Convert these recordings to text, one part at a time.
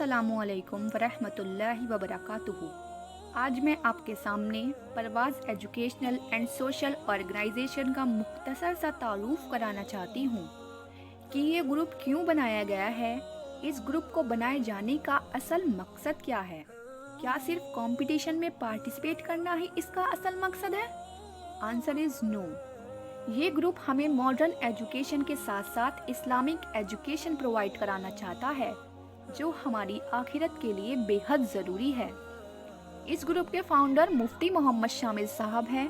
अस्सलामु अलैकुम वरहमतुल्लाहि वबरकातुहू। आज मैं आपके सामने परवाज़ एजुकेशनल एंड सोशल ऑर्गेनाइजेशन का मुख्तसर सा तारुफ कराना चाहती हूँ कि ये ग्रुप क्यों बनाया गया है, इस ग्रुप को बनाए जाने का असल मकसद क्या है। क्या सिर्फ कंपटीशन में पार्टिसिपेट करना ही इसका असल मकसद है? Answer is no. ये ग्रुप हमें मॉडर्न एजुकेशन के साथ साथ इस्लामिक एजुकेशन प्रोवाइड कराना चाहता है, जो हमारी आखिरत के लिए बेहद ज़रूरी है। इस ग्रुप के फाउंडर मुफ्ती मोहम्मद शामिल साहब हैं,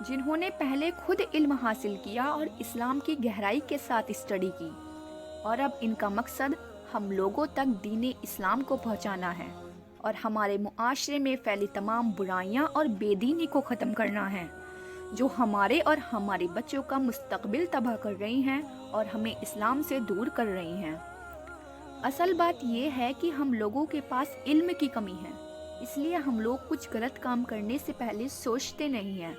जिन्होंने पहले खुद इल्म हासिल किया और इस्लाम की गहराई के साथ स्टडी की, और अब इनका मकसद हम लोगों तक दीन इस्लाम को पहुंचाना है और हमारे मुआशरे में फैली तमाम बुराइयां और बेदीनी को ख़त्म करना है, जो हमारे और हमारे बच्चों का मुस्तकबिल तबाह कर रही हैं और हमें इस्लाम से दूर कर रही हैं। असल बात यह है कि हम लोगों के पास इल्म की कमी है, इसलिए हम लोग कुछ गलत काम करने से पहले सोचते नहीं हैं।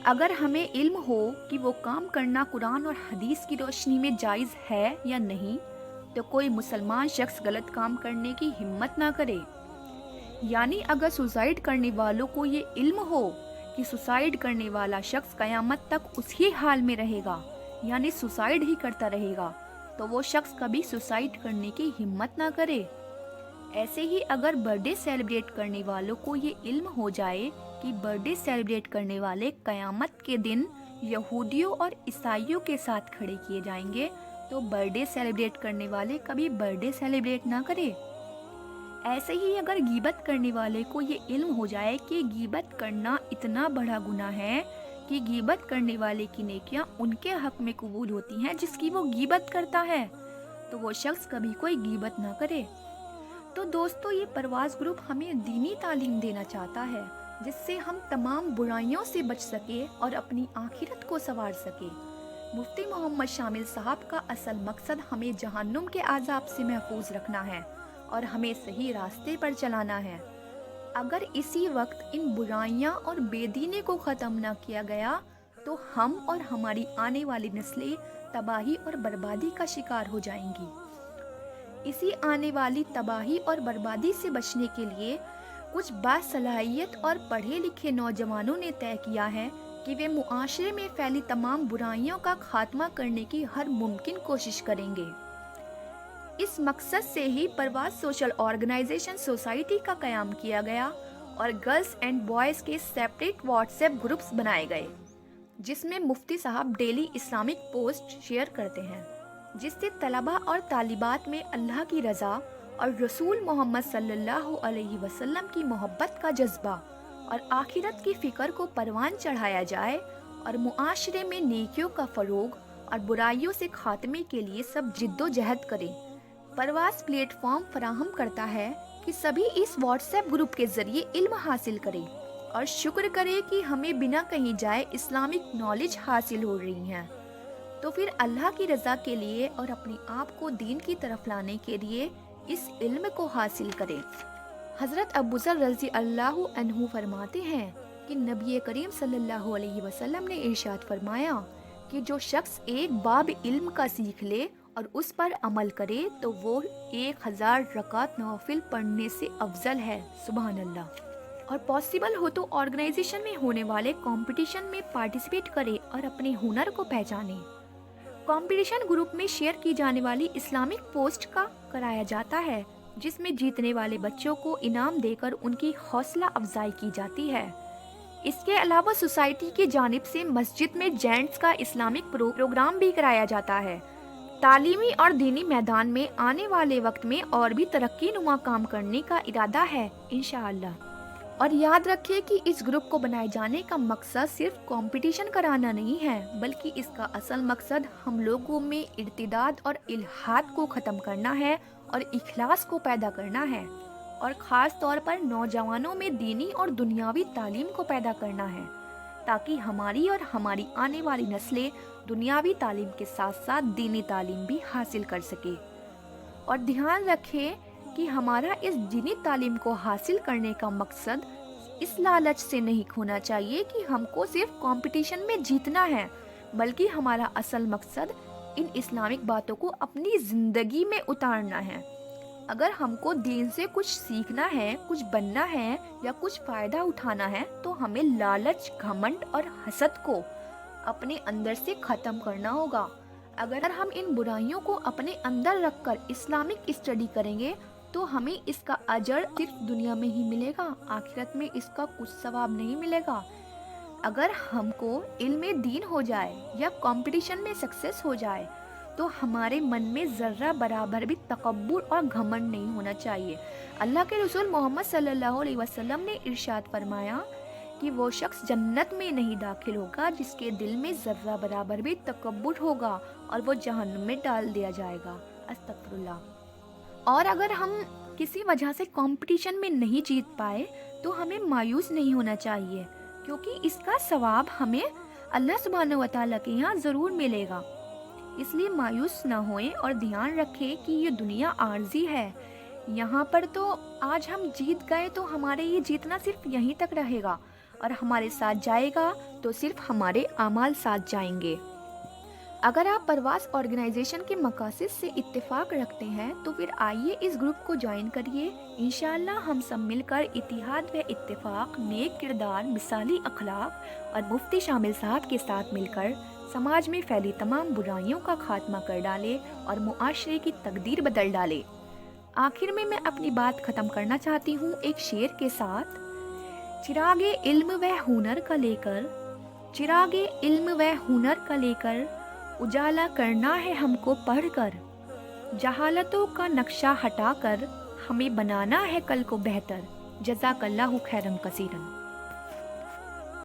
अगर हमें इल्म हो कि वो काम करना कुरान और हदीस की रोशनी में जायज़ है या नहीं, तो कोई मुसलमान शख्स गलत काम करने की हिम्मत ना करे। यानी अगर सुसाइड करने वालों को ये इल्म हो कि सुसाइड करने वाला शख्स क़यामत तक उसी हाल में रहेगा, यानी सुसाइड ही करता रहेगा, तो वो शख्स कभी सुसाइड करने की हिम्मत ना करे। ऐसे ही अगर बर्थडे सेलिब्रेट करने वालों को ये इल्म हो जाए कि बर्थडे सेलिब्रेट करने वाले क़यामत के दिन यहूदियों और ईसाइयों के साथ खड़े किए जाएंगे, तो बर्थडे सेलिब्रेट करने वाले कभी बर्थडे सेलिब्रेट ना करे। ऐसे ही अगर गीबत करने वाले को ये इल्म हो जाए कि गीबत करना इतना बड़ा गुनाह है कि गीबत करने वाले की नेकियां उनके हक में कबूल होती हैं जिसकी वो गीबत करता है, तो वो शख्स कभी कोई गीबत ना करे। तो दोस्तों, ये परवाज़ ग्रुप हमें दीनी तालीम देना चाहता है, जिससे हम तमाम बुराइयों से बच सके और अपनी आखिरत को संवार सके। मुफ्ती मोहम्मद शामिल साहब का असल मकसद हमें जहन्नुम के आज़ाब से महफूज रखना है और हमें सही रास्ते पर चलाना है। अगर इसी वक्त इन बुराइयां और बेदीनी को ख़त्म ना किया गया, तो हम और हमारी आने वाली नस्लें तबाही और बर्बादी का शिकार हो जाएंगी। इसी आने वाली तबाही और बर्बादी से बचने के लिए कुछ बासलाहियत और पढ़े लिखे नौजवानों ने तय किया है कि वे मुआशरे में फैली तमाम बुराइयों का खात्मा करने की हर मुमकिन कोशिश करेंगे। इस मकसद से ही परवाज़ सोशल ऑर्गेनाइजेशन सोसाइटी का क़याम किया गया और गर्ल्स एंड बॉयज़ के सेपरेट व्हाट्सएप ग्रुप्स बनाए गए, जिसमें मुफ्ती साहब डेली इस्लामिक पोस्ट शेयर करते हैं, जिससे तलबा और तालिबात में अल्लाह की रज़ा और रसूल मोहम्मद सल्लल्लाहु अलैहि वसल्लम की मोहब्बत का जज्बा और आखिरत की फ़िक्र को परवान चढ़ाया जाए और मुआशरे में नेकियों का फ़रोग और बुराइयों से खात्मे के लिए सब जिद्दोजहद करें। परवाज़ प्लेटफॉर्म फराहम करता है कि सभी इस व्हाट्सएप ग्रुप के ज़रिए इल्म हासिल करें और शुक्र करें कि हमें बिना कहीं जाए इस्लामिक नॉलेज हासिल हो रही है। तो फिर अल्लाह की रज़ा के लिए और अपनी आप को दीन की तरफ लाने के लिए इस इल्म को हासिल करें। हज़रत अबू ज़र रज़ी अल्लाहु अन्हु फरमाते हैं कि नबी करीम सल्लल्लाहु अलैहि वसल्लम ने इरशाद फरमाया कि जो शख्स एक बाब इल्म का सीख ले और उस पर अमल करे, तो वो 1000 रकात नवाफिल पढ़ने से अफजल है। सुभान अल्लाह। और पॉसिबल हो तो ऑर्गेनाइजेशन में होने वाले कंपटीशन में पार्टिसिपेट करे और अपने हुनर को पहचाने। कंपटीशन ग्रुप में शेयर की जाने वाली इस्लामिक पोस्ट का कराया जाता है, जिसमें जीतने वाले बच्चों को इनाम देकर उनकी हौसला अफजाई की जाती है। इसके अलावा सोसाइटी की जानिब से मस्जिद में जेंट्स का इस्लामिक प्रोग्राम भी कराया जाता है। तालीमी और दीनी मैदान में आने वाले वक्त में और भी तरक्की नुमा काम करने का इरादा है इंशाअल्लाह। और याद रखिए कि इस ग्रुप को बनाए जाने का मकसद सिर्फ कंपटीशन कराना नहीं है, बल्कि इसका असल मकसद हम लोगों में इर्तिदाद और इल्हाद को ख़त्म करना है और इखलास को पैदा करना है, और ख़ास तौर पर नौजवानों में दीनी और दुनियावी तालीम को पैदा करना है, ताकि हमारी और हमारी आने वाली नस्लें दुनियावी तालीम के साथ साथ दीनी तालीम भी हासिल कर सके। और ध्यान रखें कि हमारा इस दीनी तालीम को हासिल करने का मकसद इस लालच से नहीं होना चाहिए कि हमको सिर्फ कंपटीशन में जीतना है, बल्कि हमारा असल मकसद इन इस्लामिक बातों को अपनी ज़िंदगी में उतारना है। اگر ہم کو دین سے کچھ سیکھنا ہے، کچھ بننا ہے یا کچھ فائدہ اٹھانا ہے تو ہمیں لالچ، گھمنڈ اور حسد کو اپنے اندر سے ختم کرنا ہوگا۔ اگر ہم ان برائیوں کو اپنے اندر رکھ کر اسلامک اسٹڈی کریں گے تو ہمیں اس کا اجر صرف دنیا میں ہی ملے گا، آخرت میں اس کا کچھ ثواب نہیں ملے گا۔ اگر ہم کو علم دین ہو جائے یا کمپٹیشن میں سکسیس ہو جائے تو ہمارے من میں ذرہ برابر بھی تکبر اور گھمنڈ نہیں ہونا چاہیے۔ اللہ کے رسول محمد صلی اللہ علیہ وسلم نے ارشاد فرمایا کہ وہ شخص جنت میں نہیں داخل ہوگا جس کے دل میں ذرہ برابر بھی تکبر ہوگا، اور وہ جہنم میں ڈال دیا جائے گا۔ استغفر اللہ۔ اور اگر ہم کسی وجہ سے کمپٹیشن میں نہیں جیت پائے تو ہمیں مایوس نہیں ہونا چاہیے، کیونکہ اس کا ثواب ہمیں اللہ سبحانہ و تعالیٰ کے یہاں ضرور ملے گا۔ اس لیے مایوس نہ ہوئیں اور دھیان رکھیں کہ یہ دنیا عارضی ہے، یہاں پر تو آج ہم جیت گئے تو ہمارے یہ جیتنا صرف یہیں تک رہے گا، اور ہمارے ساتھ جائے گا تو صرف ہمارے اعمال ساتھ جائیں گے۔ اگر آپ پرواز آرگنائزیشن کے مقاصد سے اتفاق رکھتے ہیں تو پھر آئیے اس گروپ کو جوائن کریے۔ انشاءاللہ ہم سب مل کر اتحاد و اتفاق، نیک کردار، مثالی اخلاق اور مفتی شامل صاحب کے ساتھ مل کر سماج میں پھیلی تمام برائیوں کا خاتمہ کر ڈالے اور معاشرے کی تقدیر بدل ڈالے۔ آخر میں اپنی بات ختم کرنا چاہتی ہوں ایک شعر کے ساتھ۔ چراغ علم و ہنر کا لے کر، چراغ علم و ہنر کا لے کر اجالا کرنا ہے ہم کو پڑھ کر، جہالتوں کا نقشہ ہٹا کر ہمیں بنانا ہے کل کو بہتر۔ جزاک اللہ خیرا کثیرا۔